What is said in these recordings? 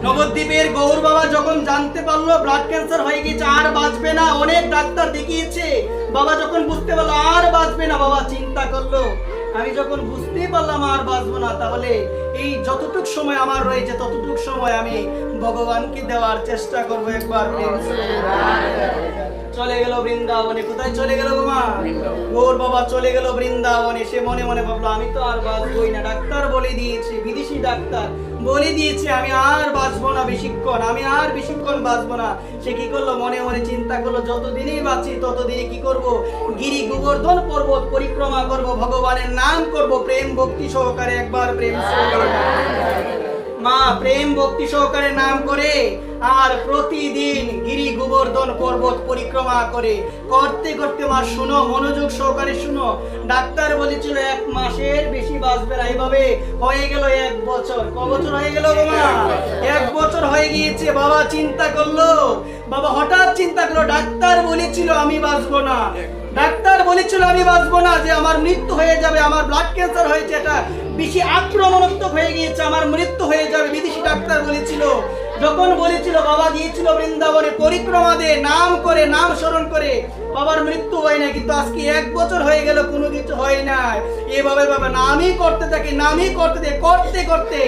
নবদ্বীপের গৌর বাবা যখন জানতে পারলো ব্লাড ক্যান্সার হয়ে গেছে, আর বাঁচবে না, অনেক ডাক্তার দেখিয়েছে, বাবা যখন বুঝতে পারলো আর বাঁচবে না, বাবা চিন্তা করলো আমি যখন বুঝতে পারলাম আর বাঁচবো না, তাহলে এই যতটুক সময় আমার রয়েছে ততটুক সময় আমি ভগবানকে দেওয়ার চেষ্টা করবো। একবার চলে গেল বৃন্দাবনে। কোথায় চলে গেল বাবা? গৌর বাবা চলে গেল বৃন্দাবনে। সে মনে মনে ভাবলো আমি তো আর বাঁচবই না, ডাক্তার বলে দিয়েছে, বিদেশি ডাক্তার বলে দিয়েছে আমি আর বাঁচবো না বেশিক্ষণ, আমি আর বেশিক্ষণ বাঁচবো না। সে কি করলো? মনে মনে চিন্তা করলো যতদিনই বাঁচি ততদিনই কি করব? গিরি গোবর্ধন পর্বত পরিক্রমা করব, ভগবানের নাম করব প্রেম ভক্তি সহকারে। একবার প্রেম সহকারে মা প্রেম ভক্তি সহকারে নাম করে আর প্রতিদিন গিরি গোবর্ধন পর্বত পরিক্রমা করে করতে করতে, মা শুনো, মনোযোগ সহকারে শুনো, ডাক্তার বলেছিল 1 মাসের বেশি বাঁচবে না। এইভাবে হয়ে গেল 1 বছর। ক বছর হয়ে গেল বাবা? 1 বছর হয়ে গিয়েছে। বাবা চিন্তা করলো, বাবা হঠাৎ চিন্তা করলো ডাক্তার বলেছিল আমি বাঁচবো না, ডাক্তার বলেছিল আমি বাঁচবো না, যে আমার মৃত্যু হয়ে যাবে, আমার ব্লাড ক্যান্সার হয়েছে, এটা বেশি আক্রমণাত্মক হয়ে গিয়েছে, আমার মৃত্যু হয়ে যাবে, বিদেশি ডাক্তার বলেছিল। যখন বলেছিল বাবা গিয়েছিল বৃন্দাবনে পরিক্রমা দিয়ে নাম করে, নাম স্মরণ করে, বাবার মৃত্যু হয় না। কিন্তু আজকে 1 বছর হয়ে গেল কোনো কিছু হয় না। এভাবে বাবা নামই করতে থাকে, নামই করতে থাকে, করতে করতে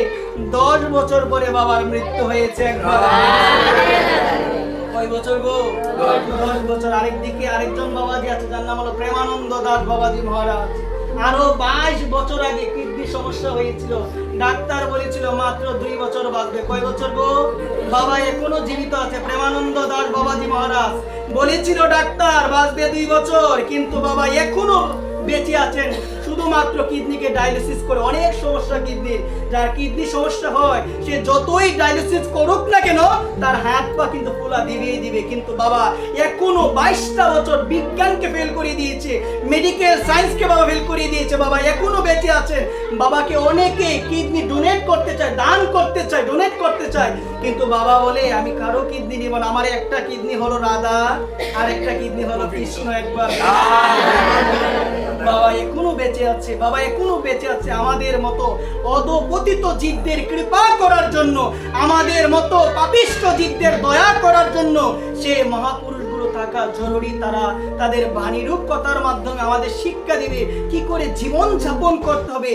10 বছর পরে বাবার মৃত্যু হয়েছে। একবার কয় বছর গো? 10 বছর। আরেকদিকে আরেকজন বাবাজি আছে, যার নাম হলো প্রেমানন্দ দাস বাবাজি মহারাজ। আরো 22 বছর আগে কিডনি সমস্যা হয়েছিল, ডাক্তার বলেছিল মাত্র 2 বছর বাঁচবে। কয় বছর গো? বাবা এখনো জীবিত আছে, প্রেমানন্দ দাস বাবাজি মহারাজ বলেছিল ডাক্তার বাঁচবে 2 বছর, কিন্তু বাবা এখনো বেঁচে আছেন, শুধুমাত্র কিডনিকে ডায়ালিসিস করে। অনেক সমস্যা কিডনির, যার কিডনি সমস্যা হয় সে যতই ডায়ালিসিস করুক না কেন তার হাত পা কিন্তু ফোলা দিবেই দিবে। কিন্তু বাবা এখনো 22টা বছর বিজ্ঞানকে ফেল করে দিয়েছে, মেডিকেল সায়েন্সকে বাবা ফেল করে দিয়েছে, বাবা এখনো বেঁচে আছেন। বাবাকে অনেকে কিডনি ডোনেট করতে চায়, দান করতে চায়, ডোনেট করতে চায়, কিন্তু বাবা বলে আমি কারো কিডনি নিব না, আমার একটা কিডনি হলো রাধা আর একটা কিডনি হলো কৃষ্ণ। একবার বাবা এখনো বেঁচে আছে, বাবা এখনো বেঁচে আছে আমাদের মতো অধপতিত জীবদের কৃপা করার জন্য, আমাদের মতো পাপিষ্ঠ জীবদের দয়া করার জন্য। সে মহাপুরুষগুলো থাকা জরুরি, তারা তাদের বাণীরূপ কথার মাধ্যমে আমাদের শিক্ষা দিবে কি করে জীবন যাপন করতে হবে।